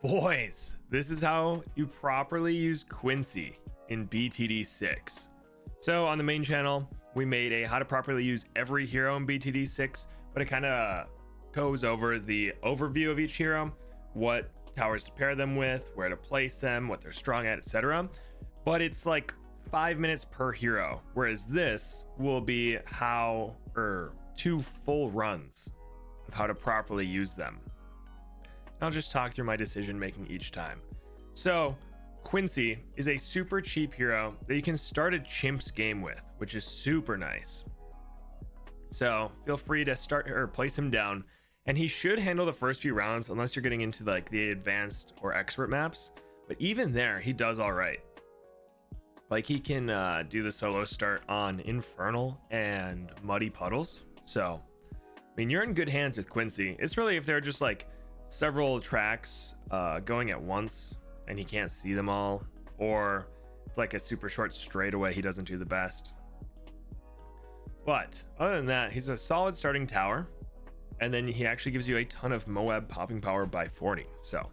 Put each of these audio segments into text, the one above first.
Boys, this is how you properly use Quincy in BTD6. So on the main channel, we made a how to properly use every hero in BTD6, but it kind of goes over the overview of each hero, what towers to pair them with, where to place them, what they're strong at, etc. But it's like 5 minutes per hero, whereas this will be two full runs of how to properly use them. I'll just talk through my decision making each time. So Quincy is a super cheap hero that you can start a chimp's game with, which is super nice. So feel free to start or place him down, and he should handle the first few rounds unless you're getting into like the advanced or expert maps. But even there, he does all right. Like he can do the solo start on Infernal and Muddy Puddles. So I mean, you're in good hands with Quincy. It's really if they're just like several tracks going at once and he can't see them all, or it's like a super short straightaway, he doesn't do the best. But other than that, he's a solid starting tower, and then he actually gives you a ton of Moab popping power by 40, so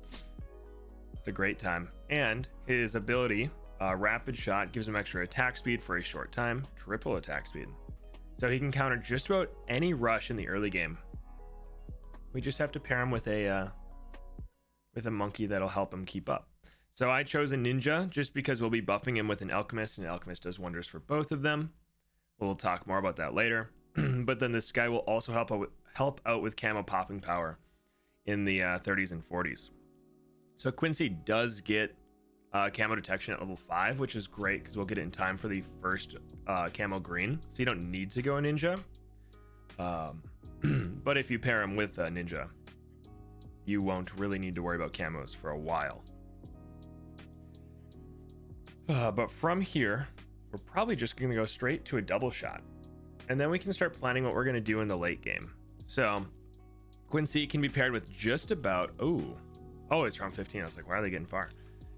it's a great time. And his ability, rapid shot, gives him extra attack speed for a short time, triple attack speed, so he can counter just about any rush in the early game. We just have to pair him with a monkey that'll help him keep up. So I chose a ninja just because we'll be buffing him with an alchemist, and an alchemist does wonders for both of them. We'll talk more about that later. But then this guy will also help out with camo popping power in the 30s and 40s. So Quincy does get camo detection at level 5, which is great because we'll get it in time for the first camo green. So you don't need to go a ninja. But if you pair him with a ninja, you won't really need to worry about camos for a while. But from here, we're probably just going to go straight to a double shot, and then we can start planning what we're going to do in the late game. So Quincy can be paired with just about it's round 15. I was like, why are they getting far?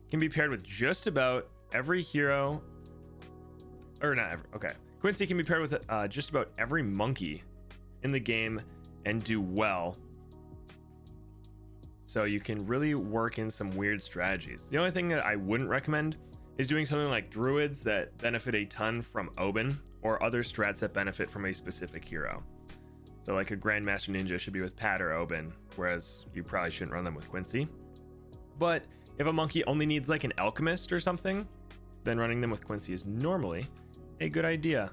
Can be paired with just about every hero, or not every, okay, Quincy can be paired with just about every monkey in the game and do well. So you can really work in some weird strategies. The only thing that I wouldn't recommend is doing something like druids that benefit a ton from Oban, or other strats that benefit from a specific hero. So like a Grandmaster Ninja should be with Pat or Oban, whereas you probably shouldn't run them with Quincy. But if a monkey only needs like an alchemist or something, then running them with Quincy is normally a good idea.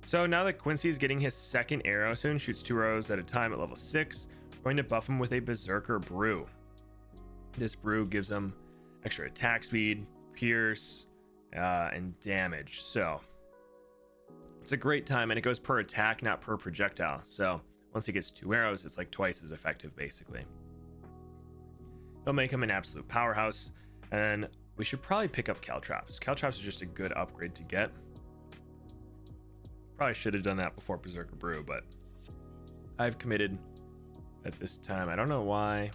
So now that Quincy is getting his second arrow soon, shoots 2 arrows at a time at level 6, we're going to buff him with a Berserker Brew. This brew gives him extra attack speed, pierce, and damage. So it's a great time, and it goes per attack, not per projectile. So once he gets 2 arrows, it's like twice as effective, basically. It'll make him an absolute powerhouse, and we should probably pick up Caltrops. Caltrops is just a good upgrade to get. Probably should have done that before Berserker Brew, but I've committed at this time. I don't know why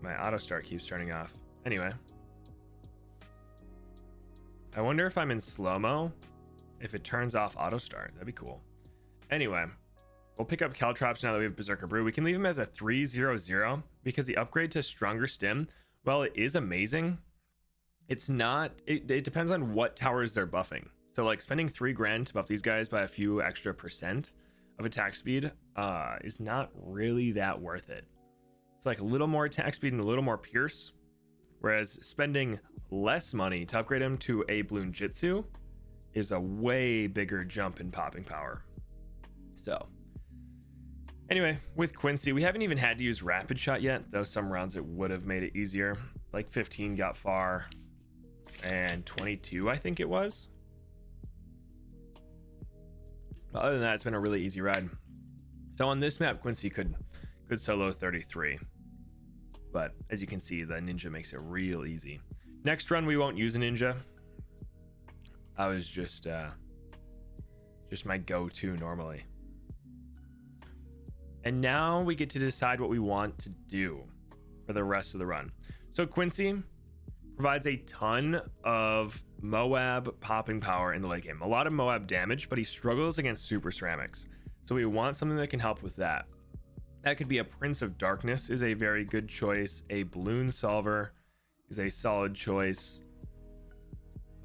my auto start keeps turning off. Anyway, I wonder if I'm in slow-mo, if it turns off auto start. That'd be cool. Anyway, we'll pick up Caltrops now that we have Berserker Brew. We can leave him as a 3/0/0 because the upgrade to Stronger Stim, while it is amazing, it's not, it depends on what towers they're buffing. So like spending 3 grand to buff these guys by a few extra percent of attack speed is not really that worth it. It's like a little more attack speed and a little more pierce, whereas spending less money to upgrade him to a Bloon Jitsu is a way bigger jump in popping power. So anyway, with Quincy, we haven't even had to use rapid shot yet, though some rounds it would have made it easier. Like 15 got far, and 22 I think it was. But other than that, it's been a really easy ride. So on this map, Quincy could solo 33, but as you can see, the ninja makes it real easy. Next run we won't use a ninja. I was just my go-to normally. And now we get to decide what we want to do for the rest of the run. So Quincy provides a ton of Moab popping power in the late game. A lot of Moab damage, but he struggles against super ceramics. So we want something that can help with that. That could be a Prince of Darkness is a very good choice. A Balloon Solver is a solid choice.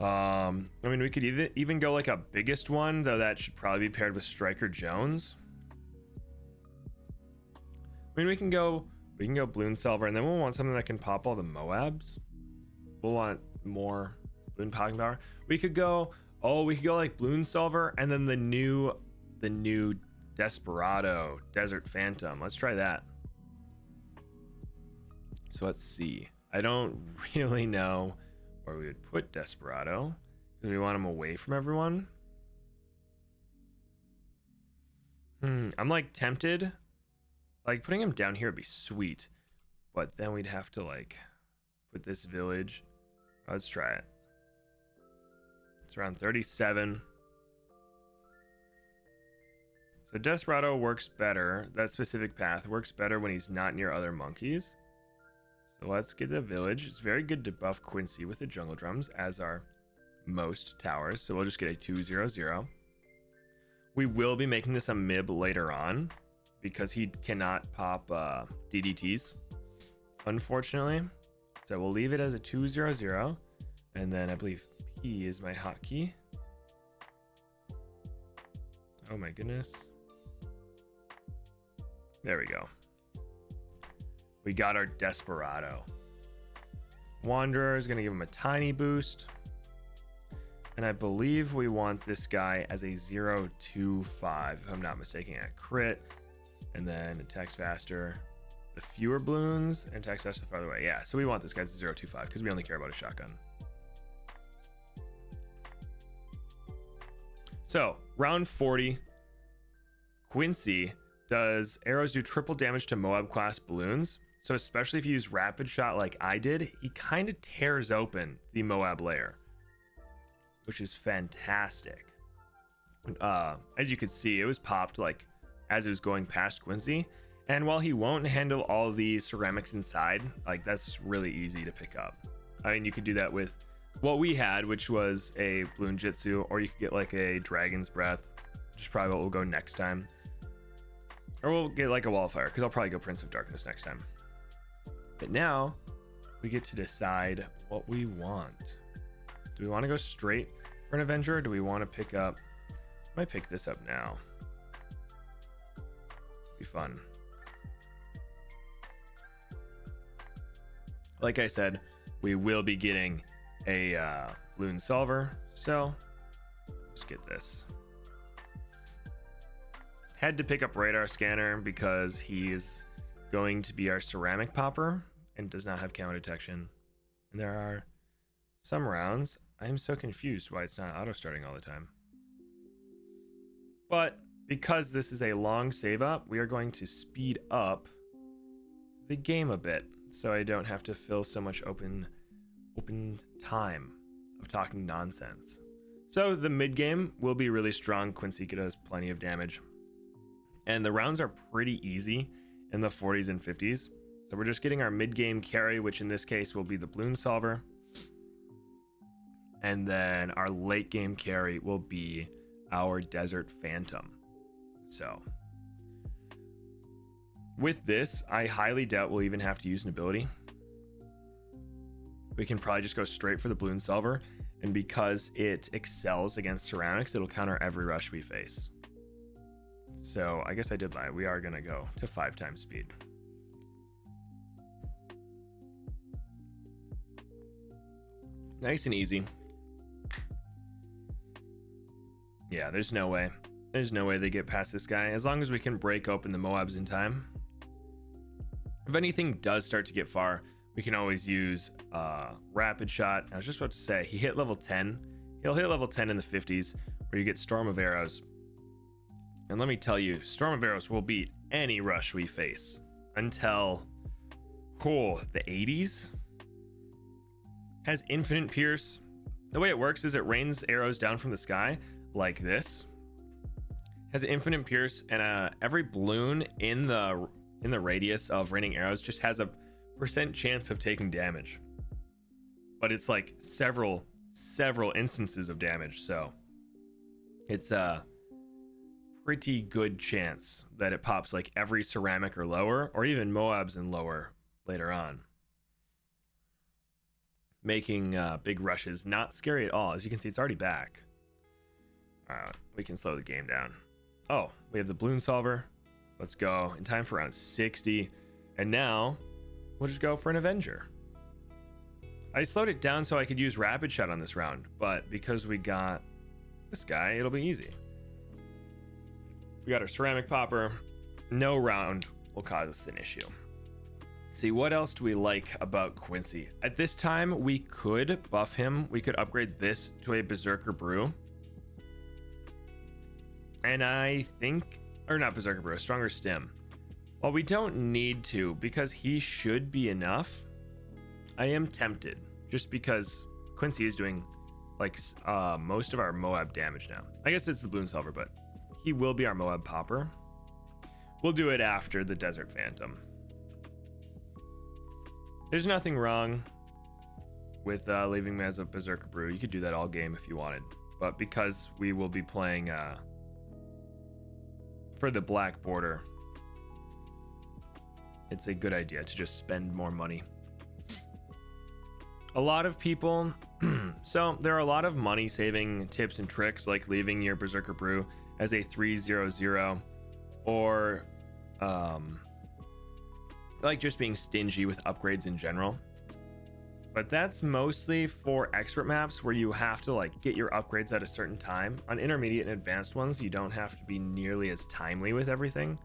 I mean, we could even go like a biggest one, though that should probably be paired with Striker Jones. I mean, we can go Balloon Solver, and then we'll want something that can pop all the Moabs. We'll want more balloon popping power. We could go like Balloon Solver, and then the new Desperado Desert Phantom. Let's try that. So let's see. I don't really know where we would put Desperado because we want him away from everyone. I'm like tempted. Like putting him down here would be sweet, but then we'd have to like put this village. Let's try it. It's around 37. So Desperado works better. That specific path works better when he's not near other monkeys. So let's get the village. It's very good to buff Quincy with the jungle drums, as are most towers. So we'll just get a 2/0/0. We will be making this a MIB later on because he cannot pop DDTs, unfortunately. So we'll leave it as a 2/0/0. And then I believe P is my hotkey. Oh my goodness. There we go. We got our Desperado. Wanderer is going to give him a tiny boost. And I believe we want this guy as a 0-2-5, if I'm not mistaken, at crit. And then attacks faster, the fewer balloons, and attacks faster the farther away. Yeah, so we want this guy as a 0-2-5 because we only care about a shotgun. So, round 40, Quincy does arrows do triple damage to Moab class balloons. So especially if you use rapid shot like I did, he kind of tears open the Moab layer, which is fantastic. As you can see, it was popped like as it was going past Quincy. And while he won't handle all the ceramics inside, like that's really easy to pick up. I mean, you could do that with what we had, which was a Balloon Jitsu, or you could get like a Dragon's Breath, which is probably what we'll go next time. Or we'll get like a Wall of Fire, because I'll probably go Prince of Darkness next time. But now we get to decide what we want. Do we want to go straight for an Avenger, or do we want to pick up... I might pick this up now. Be fun. Like I said, we will be getting a Balloon Solver, so let's get this. Had to pick up Radar Scanner because he is going to be our ceramic popper and does not have camo detection. And there are some rounds. I am so confused why it's not auto starting all the time. But because this is a long save up, we are going to speed up the game a bit so I don't have to fill so much open time of talking nonsense. So the mid game will be really strong. Quincy does plenty of damage. And the rounds are pretty easy in the 40s and 50s. So we're just getting our mid-game carry, which in this case will be the Balloon Solver. And then our late-game carry will be our Desert Phantom. So with this, I highly doubt we'll even have to use an ability. We can probably just go straight for the Balloon Solver. And because it excels against ceramics, it'll counter every rush we face. So I guess I did lie. We are going to go to 5 times speed. Nice and easy. Yeah, there's no way. There's no way they get past this guy. As long as we can break open the Moabs in time. If anything does start to get far, we can always use Rapid Shot. I was just about to say, he hit level 10. He'll hit level 10 in the 50s, where you get Storm of Arrows. And let me tell you, Storm of Arrows will beat any rush we face until, the 80s. Has Infinite Pierce. The way it works is it rains arrows down from the sky like this. Has Infinite Pierce, and every balloon in the radius of raining arrows just has a % chance of taking damage. But it's like several instances of damage, so it's pretty good chance that it pops like every ceramic or lower, or even Moabs and lower later on, making big rushes not scary at all. As you can see, it's already back. All right, we can slow the game down. Oh, we have the balloon solver. Let's go in time for round 60, and now we'll just go for an Avenger. I slowed it down so I could use rapid shot on this round, but because we got this guy, it'll be easy. We got our ceramic popper. No round will cause us an issue. See, what else do we like about Quincy? At this time, we could buff him. We could upgrade this to a Berserker Brew. And I think, or not Berserker Brew, a Stronger Stim. While we don't need to, because he should be enough, I am tempted, just because Quincy is doing like most of our Moab damage now. I guess it's the Balloon Solver, but he will be our Moab popper. We'll do it after the Desert Phantom. There's nothing wrong with leaving him as a Berserker Brew. You could do that all game if you wanted, but because we will be playing for the black border, it's a good idea to just spend more money. A lot of people, so there are a lot of money saving tips and tricks, like leaving your Berserker Brew as a 3/0/0, or like just being stingy with upgrades in general. But that's mostly for expert maps where you have to like get your upgrades at a certain time. On intermediate and advanced ones, you don't have to be nearly as timely with everything,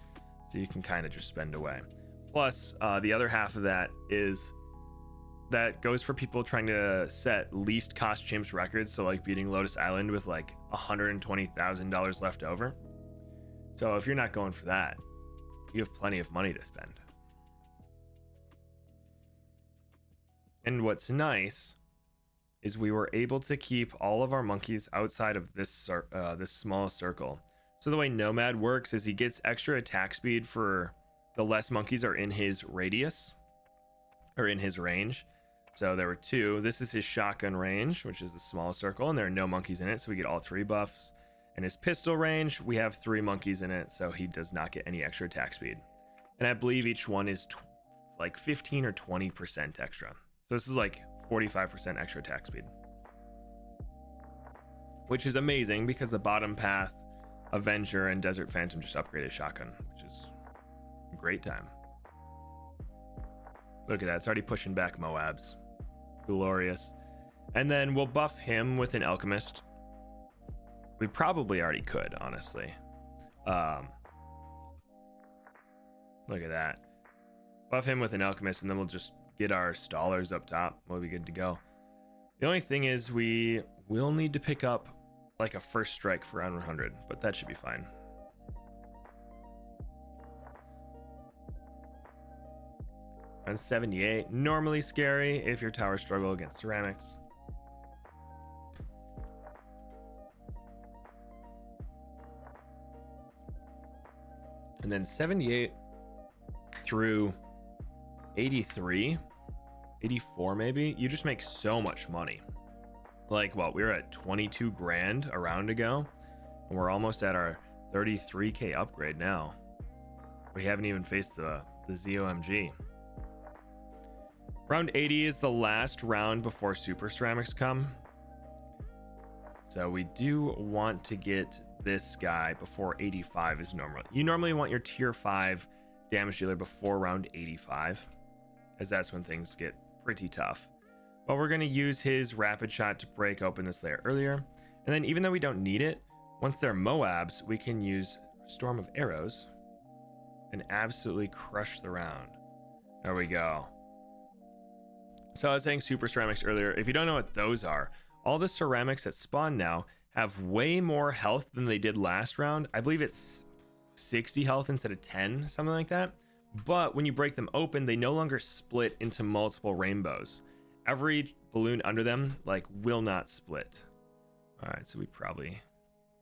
so you can kind of just spend away. Plus, the other half of that is that goes for people trying to set least cost chimps records, so like beating Lotus Island with like $120,000 left over. So if you're not going for that, you have plenty of money to spend. And what's nice is we were able to keep all of our monkeys outside of this this small circle. So the way Nomad works is he gets extra attack speed for the less monkeys are in his radius, or in his range. So there were 2. This is his shotgun range, which is the smallest circle, and there are no monkeys in it, so we get all 3 buffs. And his pistol range, we have 3 monkeys in it, so he does not get any extra attack speed. And I believe each one is like 15 or 20% extra. So this is like 45% extra attack speed, which is amazing because the bottom path, Avenger and Desert Phantom just upgraded shotgun, which is a great time. Look at that, it's already pushing back Moabs. Glorious. And then we'll buff him with an Alchemist. We probably already could, honestly. Look at that. Buff him with an Alchemist, and then we'll just get our Stallers up top. We'll be good to go. The only thing is we will need to pick up like a first strike for round 100, but that should be fine. Round 78, normally scary if your towers struggle against ceramics. And then 78 through 83, 84 maybe, you just make so much money. Like, what, we were at 22 grand a round ago, and we're almost at our 33k upgrade now. We haven't even faced the ZOMG. Round 80 is the last round before super ceramics come, so we do want to get this guy before 85 is normal. You normally want your tier 5 damage dealer before round 85, as that's when things get pretty tough. But we're going to use his rapid shot to break open this layer earlier, and then even though we don't need it, once they're Moabs, we can use Storm of Arrows and absolutely crush the round. There we go. So I was saying super ceramics earlier. If you don't know what those are, all the ceramics that spawn now have way more health than they did last round. I believe it's 60 health instead of 10, something like that. But when you break them open, they no longer split into multiple rainbows. Every balloon under them like will not split. All right, so we probably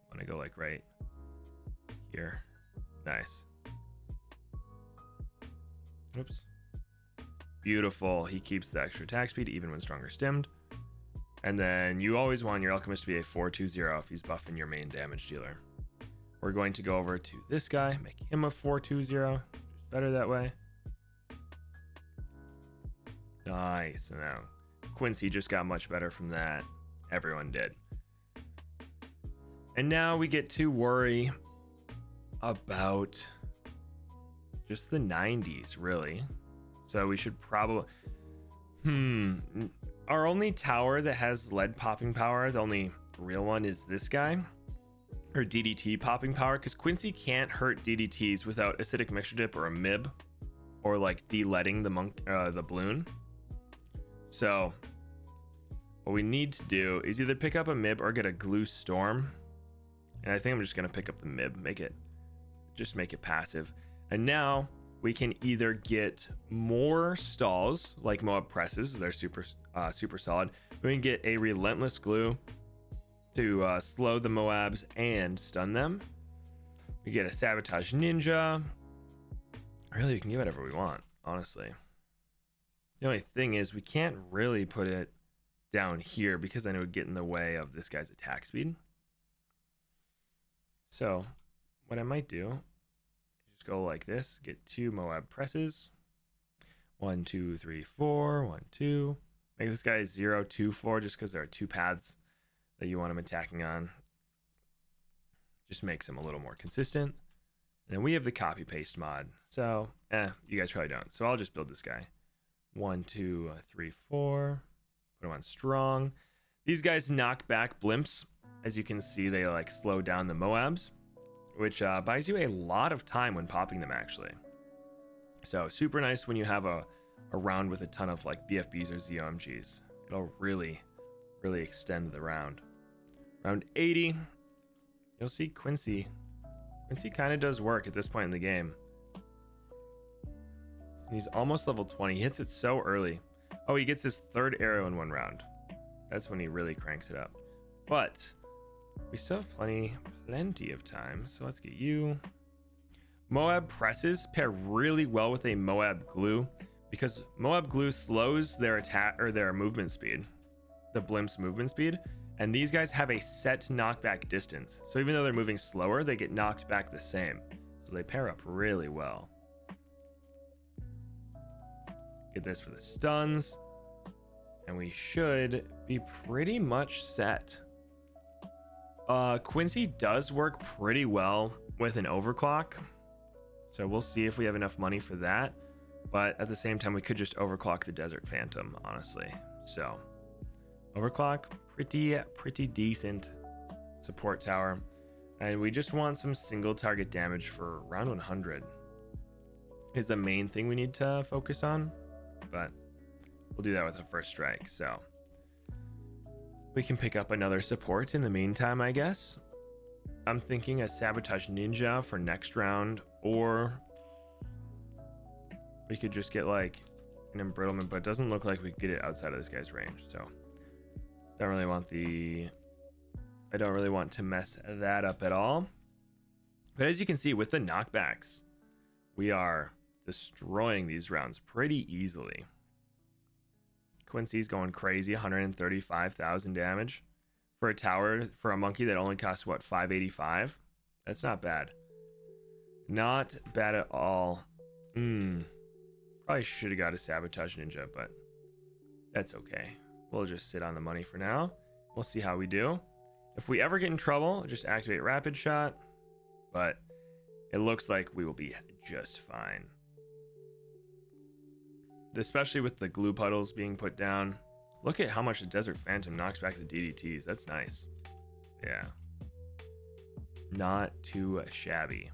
want to go like right here. Nice. Oops. Beautiful. He keeps the extra attack speed even when stronger stimmed. And then you always want your Alchemist to be a 4/2/0 if he's buffing your main damage dealer. we're going to go over to this guy, make him a 420, which is better that way. Nice. And now Quincy just got much better from that. Everyone did. And now we get to worry about just the 90s, really. So we should probably... Our only tower that has lead popping power, the only real one, is this guy. Or DDT popping power, because Quincy can't hurt DDTs without acidic mixture dip or a MIB, or like de-leading the balloon. So what we need to do is either pick up a MIB or get a glue storm. And I think I'm just gonna pick up the MIB, make it passive. And now we can either get more stalls like Moab presses, they're super solid. We can get a relentless glue to slow the Moabs and stun them. We get a sabotage ninja. Really, we can get whatever we want, honestly. The only thing is we can't really put it down here because then it would get in the way of this guy's attack speed. So what I might do is just go like this, get 2 Moab presses. 1, 2, 3, 4, 1, 2. Make this guy 0, 2, 4 just because there are 2 paths that you want him attacking on. Just makes him a little more consistent. And then we have the copy paste mod. So, you guys probably don't. So I'll just build this guy. 1, 2, 3, 4. Put him on strong. These guys knock back blimps. As you can see, they like slow down the Moabs, which buys you a lot of time when popping them, actually. So super nice when you have a round with a ton of like BFBs or ZOMGs. It'll really extend the round. Round 80, you'll see Quincy kind of does work at this point in the game. And he's almost level 20. He hits it so early. Oh, he gets his 3rd arrow in 1 round. That's when he really cranks it up. But we still have plenty of time. So let's get you. Moab presses pair really well with a Moab glue because Moab glue slows their attack or their movement speed, the blimp's movement speed. And these guys have a set knockback distance. So even though they're moving slower, they get knocked back the same. So they pair up really well. Get this for the stuns. And we should be pretty much set. Quincy does work pretty well with an overclock. So we'll see if we have enough money for that. But at the same time, we could just overclock the Desert Phantom, honestly. So overclock, pretty decent support tower. And we just want some single target damage for round 100 is the main thing we need to focus on. But we'll do that with a first strike. So we can pick up another support in the meantime, I guess. I'm thinking a Sabotage Ninja for next round, or we could just get like an Embrittlement, but it doesn't look like we could get it outside of this guy's range. So I don't really want to mess that up at all. But as you can see with the knockbacks, we are destroying these rounds pretty easily. Quincy's going crazy, 135,000 damage for a tower for a monkey that only costs what, 585. That's not bad. Not bad at all. Probably should have got a Sabotage Ninja, but that's okay. We'll just sit on the money for now. We'll see how we do. If we ever get in trouble, just activate Rapid Shot, but it looks like we will be just fine. Especially with the glue puddles being put down. Look at how much the Desert Phantom knocks back the DDTs. That's nice. Yeah. Not too shabby.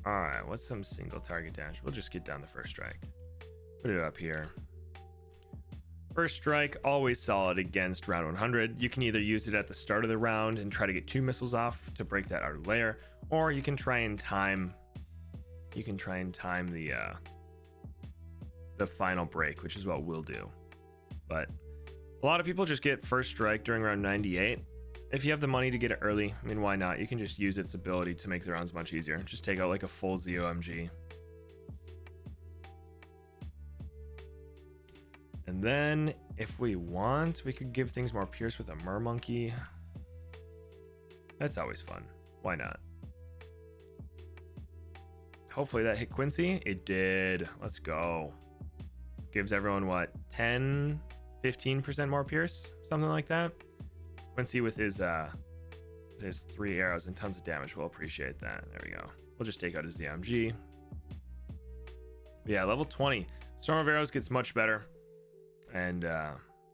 Alright, what's some single target damage? We'll just get down the first strike. Put it up here. First strike, always solid against round 100. You can either use it at the start of the round and try to get 2 missiles off to break that outer layer, or you can try and time the final break, which is what we'll do. But a lot of people just get first strike during round 98. If you have the money to get it early, I mean, why not? You can just use its ability to make the rounds much easier. Just take out like a full ZOMG. And then if we want, we could give things more pierce with a Mermonkey. That's always fun. Why not? Hopefully that hit Quincy. It did. Let's go. Gives everyone what, 10, 15% more pierce, something like that. Quincy with his 3 arrows and tons of damage will appreciate that. There we go. We'll just take out his ZMG. Yeah, level 20. Storm of Arrows gets much better and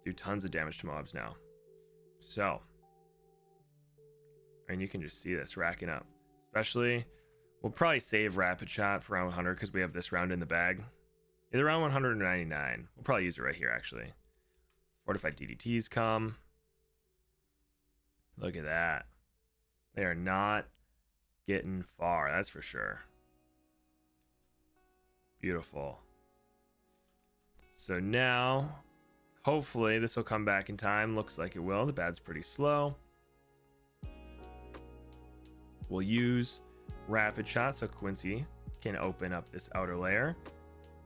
do tons of damage to mobs now. So, and you can just see this racking up. Especially, we'll probably save Rapid Shot for round 100 because we have this round in the bag. Either round 199. We'll probably use it right here, actually. Fortified DDTs come. Look at that. They are not getting far, that's for sure. Beautiful. So now, hopefully this will come back in time. Looks like it will. The bad's pretty slow. We'll use Rapid Shot so Quincy can open up this outer layer.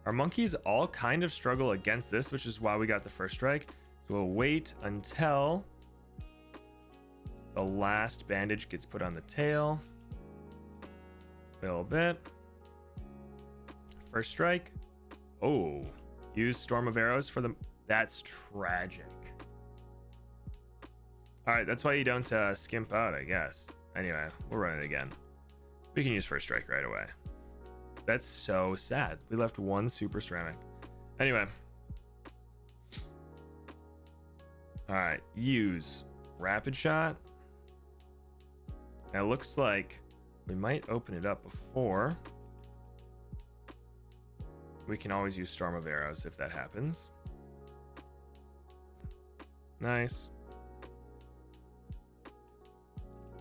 Our monkeys all kind of struggle against this, which is why we got the first strike. So we'll wait until the last bandage gets put on the tail. A little bit. First strike. Oh, use Storm of Arrows for them. That's tragic. All right, that's why you don't skimp out, I guess. Anyway, we'll run it again. We can use first strike right away. That's so sad. We left one super ceramic. Anyway. All right, use Rapid Shot. Now it looks like we might open it up before. We can always use Storm of Arrows if that happens. Nice.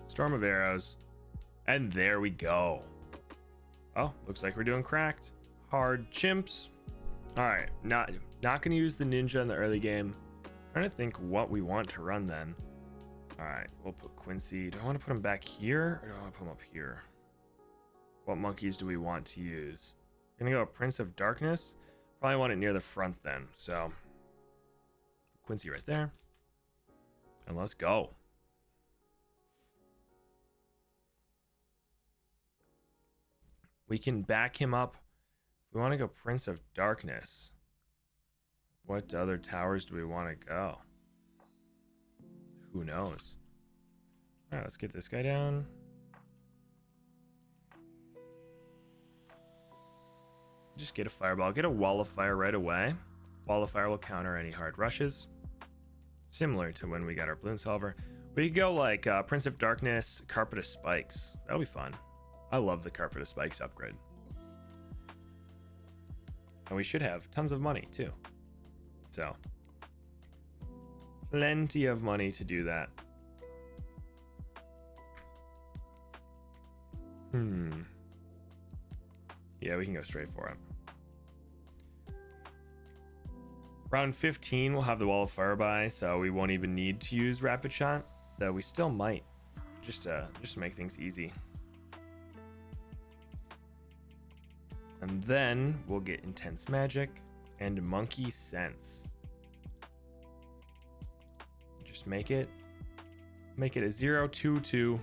Storm of Arrows. And there we go. Oh, looks like we're doing cracked. Hard chimps. All right, not gonna use the ninja in the early game. Trying to think what we want to run then. All right, we'll put Quincy. Do I want to put him back here or do I want to put him up here? What monkeys do we want to use? Gonna go Prince of Darkness. Probably want it near the front then. So Quincy right there. And let's go. We can back him up. If we want to go Prince of Darkness, what other towers do we want to go? Who knows? All right, let's get this guy down. Just get a fireball. Get a wall of fire right away. Wall of fire will counter any hard rushes. Similar to when we got our balloon solver. We could go like Prince of Darkness, Carpet of Spikes. That'll be fun. I love the Carpet of Spikes upgrade. And we should have tons of money too. So, plenty of money to do that. Yeah, we can go straight for it. Round 15, we'll have the Wall of Fire by, so we won't even need to use Rapid Shot. Though we still might, just to make things easy. And then we'll get Intense Magic and Monkey Sense. Just make it a 0-2-2.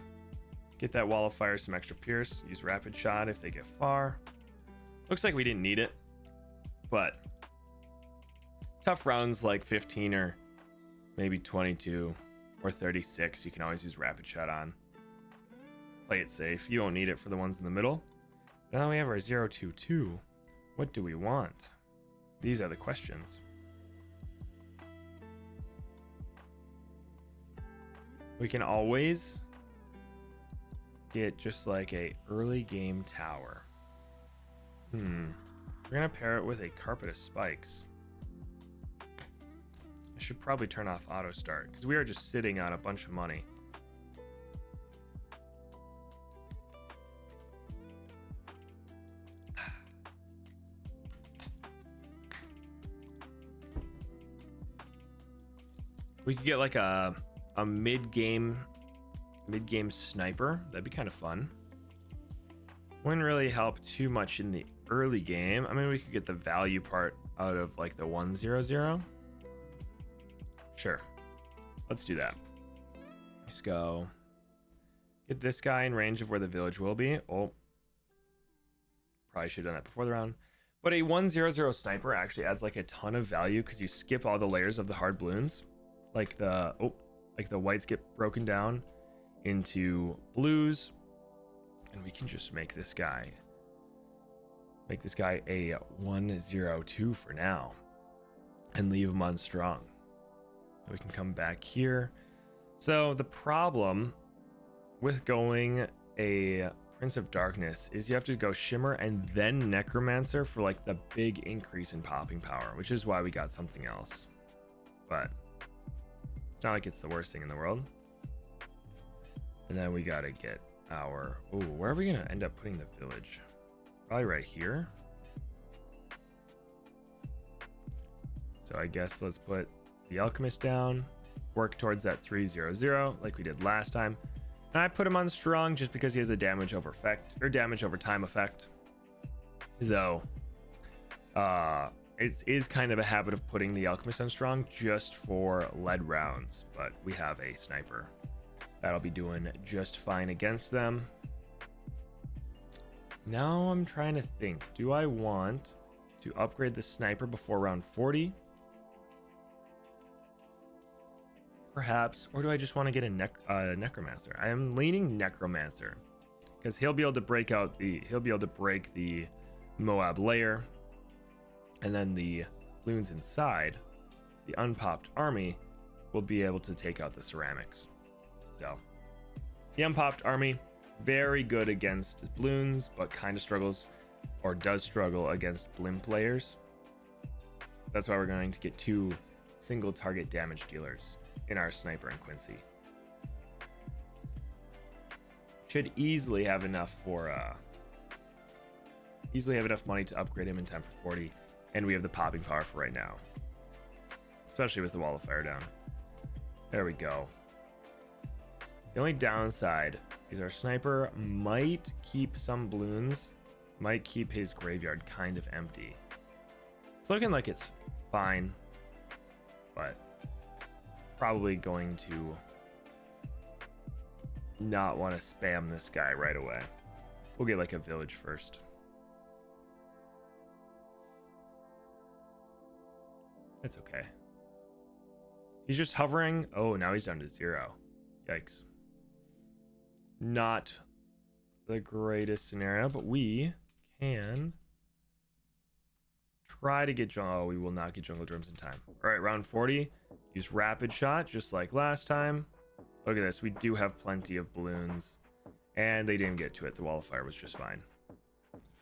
Get that Wall of Fire, some extra pierce. Use Rapid Shot if they get far. Looks like we didn't need it, but tough rounds like 15 or maybe 22 or 36, you can always use Rapid Shot on. Play it safe. You won't need it for the ones in the middle. Now we have our 0-2-2. What do we want? These are the questions. We can always get just like a early game tower. We're gonna pair it with a Carpet of Spikes. I should probably turn off auto start because we are just sitting on a bunch of money. We could get like a mid-game sniper. That'd be kind of fun. Wouldn't really help too much in the early game. I mean, we could get the value part out of like the 1-0-0. Sure. Let's do that. Just go Get this guy in range of where the village will be. Oh, probably should have done that before the round. But a 1/0/0 sniper actually adds like a ton of value because you skip all the layers of the hard balloons. Like the whites get broken down into blues. And we can just make this guy a 1/0/2 for now. And leave him on strong. We can come back here. So the problem with going a Prince of Darkness is you have to go Shimmer and then Necromancer for like the big increase in popping power, which is why we got something else. But it's not like it's the worst thing in the world. And then we gotta get our... Oh, where are we gonna end up putting the village? Probably right here. So I guess let's put the Alchemist down, work towards that 3/0/0 like we did last time. And I put him on strong just because he has a damage over effect or damage over time effect. So it is kind of a habit of putting the Alchemist on strong just for lead rounds, but we have a sniper that'll be doing just fine against them. Now I'm trying to think, do I want to upgrade the sniper before round 40? Perhaps, or do I just want to get a Necromancer? I am leaning Necromancer because he'll be able to break the Moab layer, and then the loons inside the unpopped army will be able to take out the ceramics. So the unpopped army, very good against balloons, but kind of struggles or does struggle against blimp players. That's why we're going to get 2 single target damage dealers in our sniper and Quincy. Should easily have enough money to upgrade him in time for 40, and we have the popping power for right now, especially with the wall of fire down. There we go. The only downside is our sniper might keep some balloons, might keep his graveyard kind of empty. It's looking like it's fine, but probably going to not want to spam this guy right away. We'll get like a village first. That's okay. He's just hovering. Oh, now he's down to 0. Yikes. Not the greatest scenario, but we can try to get jungle. Oh, we will not get jungle drums in time. All right, round 40. Use rapid shot just like last time. Look at this. We do have plenty of balloons, and they didn't get to it. The wall of fire was just fine.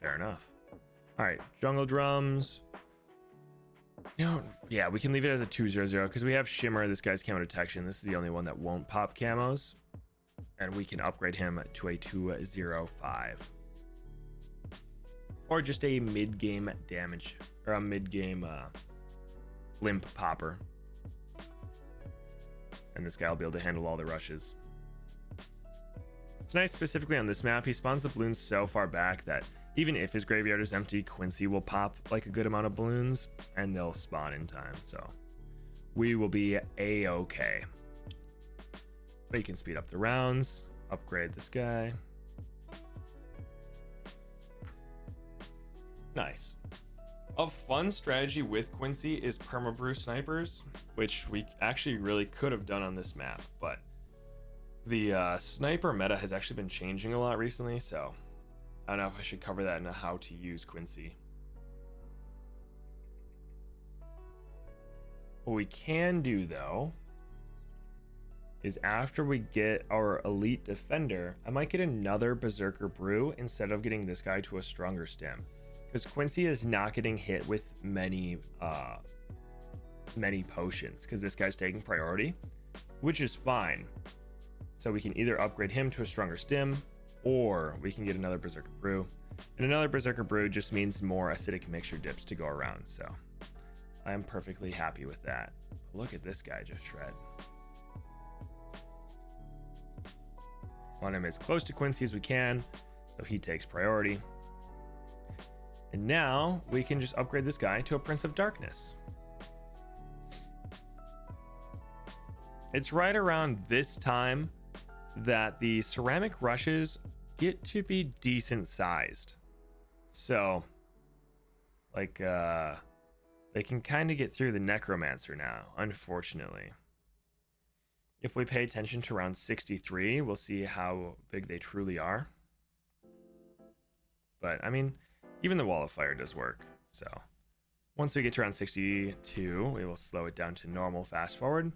Fair enough. All right, jungle drums. You know, yeah, we can leave it as a 2/0/0 because we have Shimmer. This guy's camo detection. This is the only one that won't pop camos, and we can upgrade him to a 2/0/5 or just a mid-game damage or a mid-game limp popper. And this guy will be able to handle all the rushes. It's nice specifically on this map. He spawns the balloons so far back that even if his graveyard is empty, Quincy will pop like a good amount of balloons and they'll spawn in time. So we will be a-okay. But you can speed up the rounds, upgrade this guy. Nice. A fun strategy with Quincy is permabrew snipers, which we actually really could have done on this map, but the sniper meta has actually been changing a lot recently, so I don't know if I should cover that in a how to use Quincy. What we can do though is after we get our elite defender, I might get another berserker brew instead of getting this guy to a stronger stem. Because Quincy is not getting hit with many potions because this guy's taking priority, which is fine. So we can either upgrade him to a stronger stem, or we can get another Berserker Brew. And another Berserker Brew just means more acidic mixture dips to go around. So I am perfectly happy with that. Look at this guy just shred. Want him as close to Quincy as we can, so he takes priority. And now we can just upgrade this guy to a Prince of Darkness. It's right around this time that the ceramic rushes get to be decent sized. So, like, they can kind of get through the necromancer now, unfortunately. If we pay attention to round 63, we'll see how big they truly are. But, I mean, even the wall of fire does work. So, once we get to round 62, we will slow it down to normal fast forward.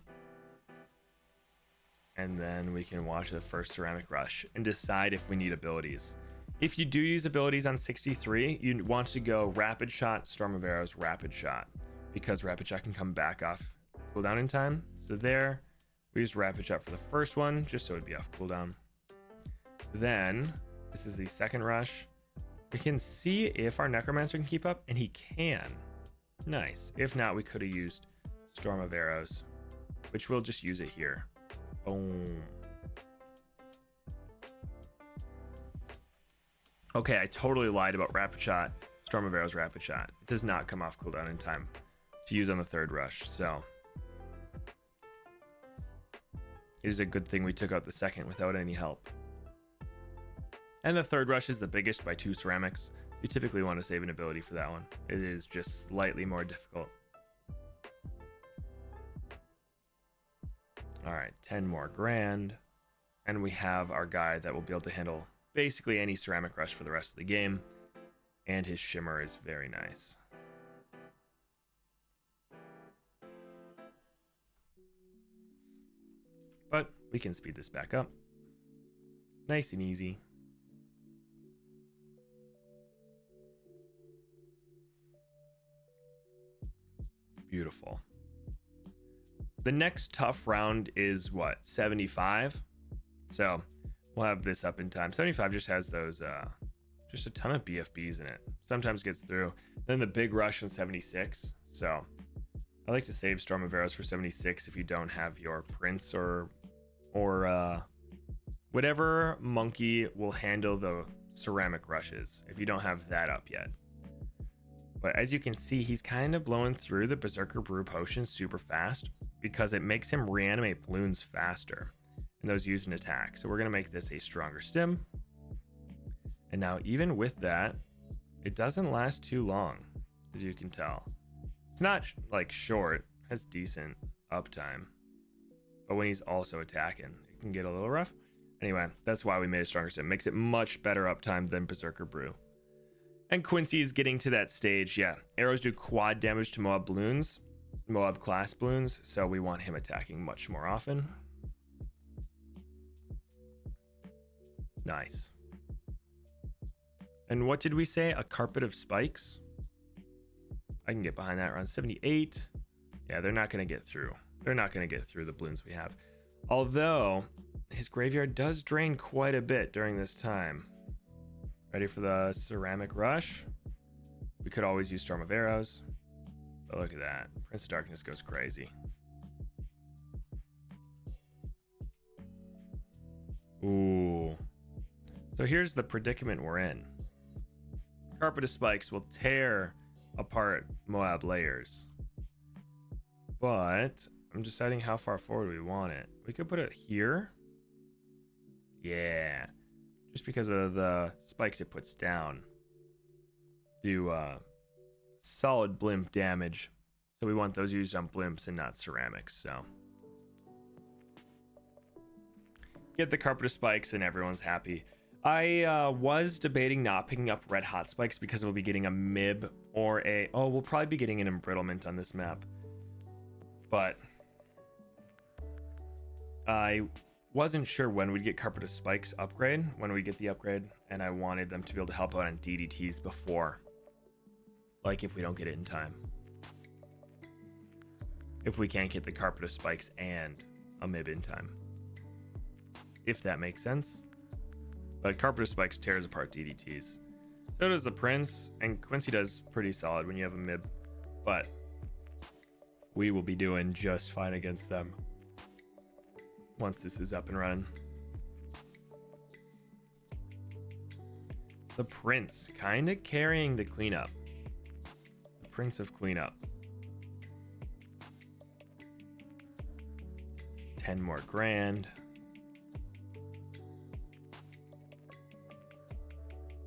And then we can watch the first ceramic rush and decide if we need abilities. If you do use abilities on 63, you want to go rapid shot, storm of arrows, rapid shot, because rapid shot can come back off cooldown in time. So there, we use rapid shot for the first one, just so it'd be off cooldown. Then, this is the second rush. We can see if our necromancer can keep up, and he can. Nice. If not, we could have used storm of arrows, which we'll just use it here. Boom. Okay, I totally lied about rapid shot. Storm of arrows, rapid shot. It does not come off cooldown in time to use on the third rush, so it is a good thing we took out the second without any help. And the third rush is the biggest by 2 ceramics. So you typically want to save an ability for that one. It is just slightly more difficult. All right, 10 more grand. And we have our guy that will be able to handle basically any ceramic rush for the rest of the game. And his shimmer is very nice. But we can speed this back up. Nice and easy. Beautiful. The next tough round is what, 75? So we'll have this up in time. 75 just has those, just a ton of BFBs in it. Sometimes gets through. Then the big rush in 76. So I like to save Storm of Arrows for 76 if you don't have your Prince or whatever monkey will handle the ceramic rushes if you don't have that up yet. But as you can see, he's kind of blowing through the Berserker Brew potion super fast because it makes him reanimate balloons faster and those used in attack. So we're going to make this a stronger stim. And now even with that, it doesn't last too long, as you can tell. It's not like short, it has decent uptime. But when he's also attacking, it can get a little rough. Anyway, that's why we made a stronger stim. Makes it much better uptime than Berserker Brew. And Quincy is getting to that stage. Yeah, arrows do quad damage to Moab balloons, Moab class balloons, so we want him attacking much more often. Nice. And what did we say? A carpet of spikes? I can get behind that around 78. Yeah, they're not going to get through. They're not going to get through the balloons we have. Although, his graveyard does drain quite a bit during this time. Ready for the ceramic rush? We could always use Storm of Arrows. But look at that. Prince of Darkness goes crazy. Ooh. So here's the predicament we're in. Carpet of Spikes will tear apart Moab layers. But I'm deciding how far forward we want it. We could put it here. Yeah. Just because of the spikes it puts down. Do solid blimp damage. So we want those used on blimps and not ceramics. So get the carpet of spikes and everyone's happy. I was debating not picking up red hot spikes because we'll be getting a MIB or a... Oh, we'll probably be getting an embrittlement on this map. But I wasn't sure when we'd get carpet of spikes upgrade, when we get the upgrade, and I wanted them to be able to help out on DDTs before. Like if we don't get it in time. If we can't get the carpet of spikes and a MIB in time. If that makes sense. But carpet of spikes tears apart DDTs. So does the Prince, and Quincy does pretty solid when you have a MIB. But we will be doing just fine against them once this is up and running. The Prince kind of carrying the cleanup. The Prince of Cleanup. 10 more grand.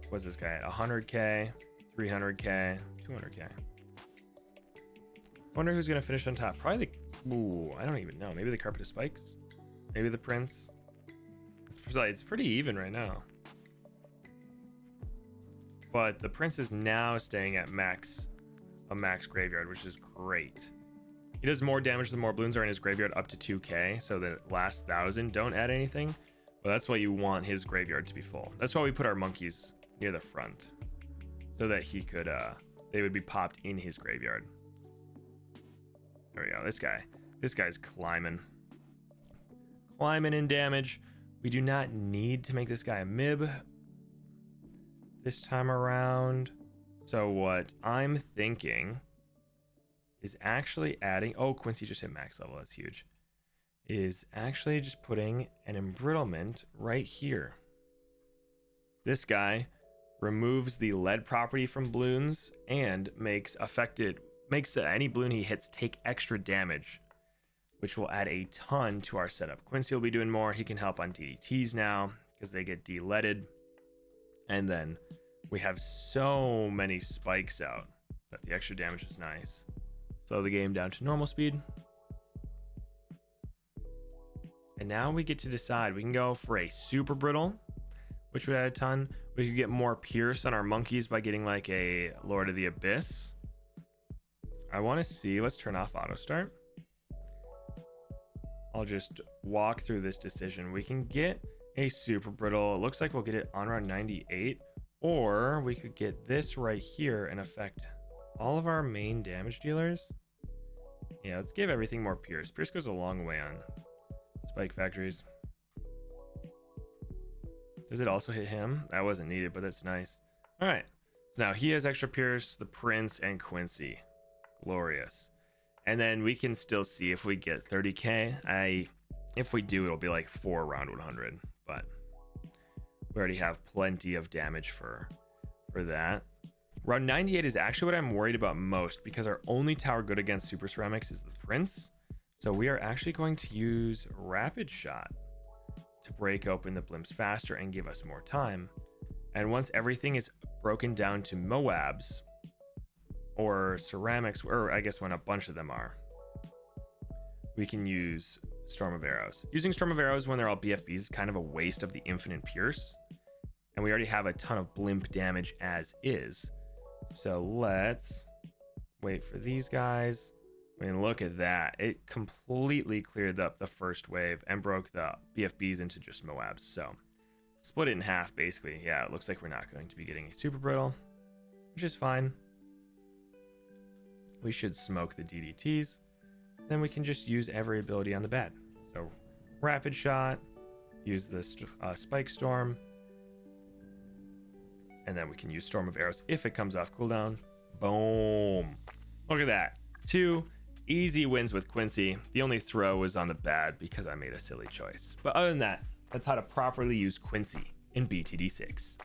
What's this guy at? 100k, 300k, 200k. Wonder who's gonna finish on top. Probably the, ooh, I don't even know. Maybe the Carpet of Spikes, maybe the Prince. It's pretty even right now, but the Prince is now staying at a max graveyard, which is great. He does more damage the more balloons are in his graveyard, up to 2k, so the last 1,000 don't add anything. But that's why you want his graveyard to be full. That's why we put our monkeys near the front, so that he could they would be popped in his graveyard. There we go. This guy's climbing in damage. We do not need to make this guy a mib this time around. So what I'm thinking is actually adding, oh, Quincy just hit max level, that's huge, is actually just putting an embrittlement right here. This guy removes the lead property from balloons and makes any balloon he hits take extra damage, which will add a ton to our setup. Quincy will be doing more. He can help on DDTs now because they get de-leaded. And then we have so many spikes out that the extra damage is nice. Slow the game down to normal speed. And now we get to decide. We can go for a super brittle, which would add a ton. We could get more pierce on our monkeys by getting like a Lord of the Abyss. I want to see. Let's turn off auto start. I'll just walk through this decision. We can get a super brittle. It looks like we'll get it on around 98, or we could get this right here and affect all of our main damage dealers. Yeah, let's give everything more pierce. Pierce goes a long way on spike factories. Does it also hit him? That wasn't needed, but that's nice. All right, so now he has extra pierce, the Prince and Quincy. Glorious. And then we can still see if we get 30k. If we do, it'll be like 4 around 100, but we already have plenty of damage for that. Round 98 is actually what I'm worried about most, because our only tower good against super ceramics is the Prince. So we are actually going to use Rapid Shot to break open the blimps faster and give us more time. And once everything is broken down to Moabs or ceramics, or I guess when a bunch of them are, we can use Storm of Arrows. Using Storm of Arrows when they're all BFBs is kind of a waste of the infinite pierce, and we already have a ton of blimp damage as is. So let's wait for these guys. I mean, look at that. It completely cleared up the first wave and broke the BFBs into just Moabs. So split it in half, basically. Yeah, it looks like we're not going to be getting a super brittle, which is fine. We should smoke the DDTs. Then we can just use every ability on the bad. So Rapid Shot, use the Spike Storm, and then we can use Storm of Arrows if it comes off cooldown. Boom. Look at that. 2 easy wins with Quincy. The only throw was on the bad because I made a silly choice. But other than that, that's how to properly use Quincy in BTD6.